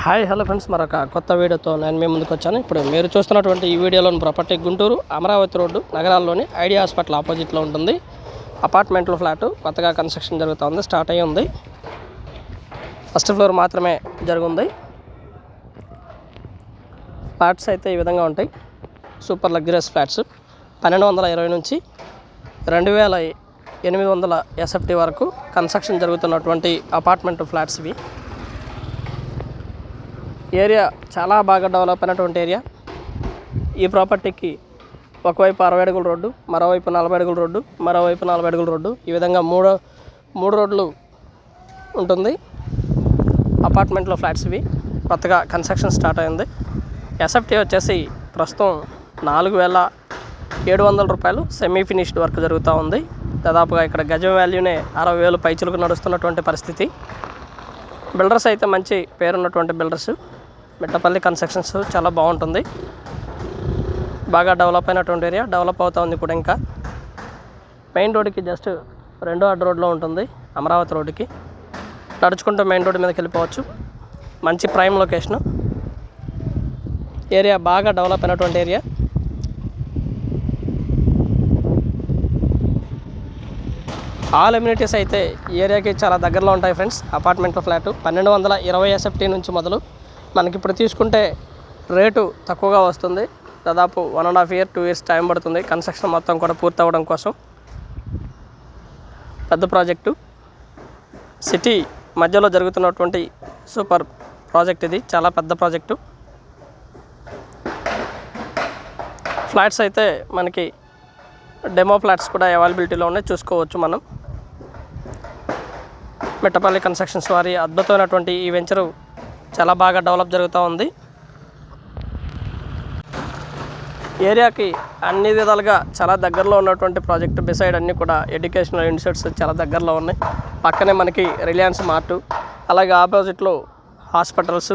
Hi hello friends, మరొక కొత్త వీడియోతో నేను మీ ముందుకు వచ్చాను. ఇప్పుడు మీరు చూస్తున్నటువంటి ఈ వీడియోలోని ప్రాపర్టీ గుంటూరు అమరావతి రోడ్డు నగరాల్లోని ఐడియా హాస్పిటల్ ఆపోజిట్లో ఉంటుంది. అపార్ట్మెంట్లో ఫ్లాటు కొత్తగా కన్స్ట్రక్షన్ జరుగుతూ ఉంది, స్టార్ట్ అయ్యి ఉంది. ఫస్ట్ ఫ్లోర్ మాత్రమే జరుగుంది. ఫ్లాట్స్ అయితే ఈ విధంగా ఉంటాయి. సూపర్ లగ్జరియస్ ఫ్లాట్స్ 1220 నుంచి 2800 ఎస్ఎఫ్టీ వరకు కన్స్ట్రక్షన్ జరుగుతున్నటువంటి అపార్ట్మెంట్ ఫ్లాట్స్ ఇవి. ఏరియా చాలా బాగా డెవలప్ అయినటువంటి ఏరియా. ఈ ప్రాపర్టీకి ఒకవైపు 60 అడుగుల రోడ్డు, మరోవైపు 40 అడుగుల రోడ్డు, మరోవైపు 40 అడుగుల రోడ్డు, ఈ విధంగా మూడు రోడ్లు ఉంటుంది. అపార్ట్మెంట్లో ఫ్లాట్స్ ఇవి. కొత్తగా కన్స్ట్రక్షన్ స్టార్ట్ అయింది. ఎస్ఎఫ్టీ వచ్చేసి ప్రస్తుతం 4700 రూపాయలు సెమీ ఫినిష్డ్ వర్క్ జరుగుతూ ఉంది. దాదాపుగా ఇక్కడ గజం వాల్యూనే 60,000 పైచులకు నడుస్తున్నటువంటి పరిస్థితి. బిల్డర్స్ అయితే మంచి పేరున్నటువంటి బిల్డర్స్. మిట్టపల్లి కన్స్ట్రక్షన్స్ చాలా బాగుంటుంది. బాగా డెవలప్ అయినటువంటి ఏరియా, డెవలప్ అవుతూ ఉంది కూడా. ఇంకా మెయిన్ రోడ్డుకి జస్ట్ 2వ అడ్డు రోడ్లో ఉంటుంది. అమరావతి రోడ్డుకి నడుచుకుంటూ మెయిన్ రోడ్డు మీదకి వెళ్ళిపోవచ్చు. మంచి ప్రైమ్ లొకేషను. ఏరియా బాగా డెవలప్ అయినటువంటి ఏరియా. ఆల్ ఎమ్యూనిటీస్ అయితే ఈ ఏరియాకి చాలా దగ్గరలో ఉంటాయి ఫ్రెండ్స్. అపార్ట్మెంట్లో ఫ్లాటు 1220 ఎస్ఎఫ్టీ నుంచి మొదలు. మనకి ఇప్పుడు తీసుకుంటే రేటు తక్కువగా వస్తుంది. దాదాపు 1.5 year 2 years టైం పడుతుంది కన్స్ట్రక్షన్ మొత్తం కూడా పూర్తి అవ్వడం కోసం. పెద్ద ప్రాజెక్టు, సిటీ మధ్యలో జరుగుతున్నటువంటి సూపర్ ప్రాజెక్ట్ ఇది. చాలా పెద్ద ప్రాజెక్టు. ఫ్లాట్స్ అయితే మనకి డెమో ఫ్లాట్స్ కూడా అవైలబిలిటీలో ఉన్నాయి, చూసుకోవచ్చు మనం. మిట్టపల్లి కన్స్ట్రక్షన్స్ వారి అద్భుతమైనటువంటి ఈ వెంచరు చాలా బాగా డెవలప్ జరుగుతూ ఉంది. ఏరియాకి అన్ని విధాలుగా చాలా దగ్గరలో ఉన్నటువంటి ప్రాజెక్టు. బిసైడ్ అన్నీ కూడా ఎడ్యుకేషనల్ ఇన్స్టిట్యూట్స్ చాలా దగ్గరలో ఉన్నాయి. పక్కనే మనకి రిలయన్స్ మార్టు, అలాగే ఆపోజిట్లో హాస్పిటల్స్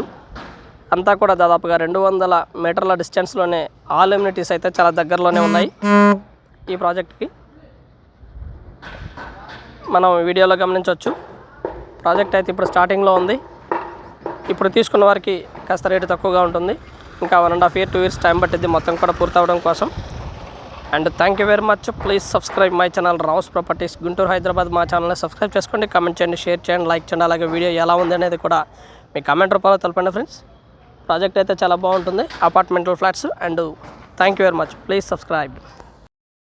అంతా కూడా దాదాపుగా 200 మీటర్ల డిస్టెన్స్లోనే ఆల్ ఎమ్యూనిటీస్ అయితే చాలా దగ్గరలోనే ఉన్నాయి ఈ ప్రాజెక్ట్కి. మనం వీడియోలో గమనించవచ్చు. ప్రాజెక్ట్ అయితే ఇప్పుడు స్టార్టింగ్లో ఉంది. ఇప్పుడు తీసుకున్న వారికి కాస్త రేటు తక్కువగా ఉంటుంది. ఇంకా 1.5 year 2 years టైం పట్టింది మొత్తం కూడా పూర్తవడం కోసం. And thank you very much. Please subscribe my channel Rao's properties Guntur Hyderabad. మా ఛానల్ని సబ్స్క్రైబ్ చేసుకోండి, కామెంట్ చేయండి, షేర్ చేయండి, లైక్ చేయండి. అలాగే వీడియో ఎలా ఉంది అనేది కూడా మీ కామెంట్ రూపంలో తెలపండి ఫ్రెండ్స్. ప్రాజెక్ట్ అయితే చాలా బాగుంటుంది. అపార్ట్మెంటల్ flats. And thank you very much. Please subscribe.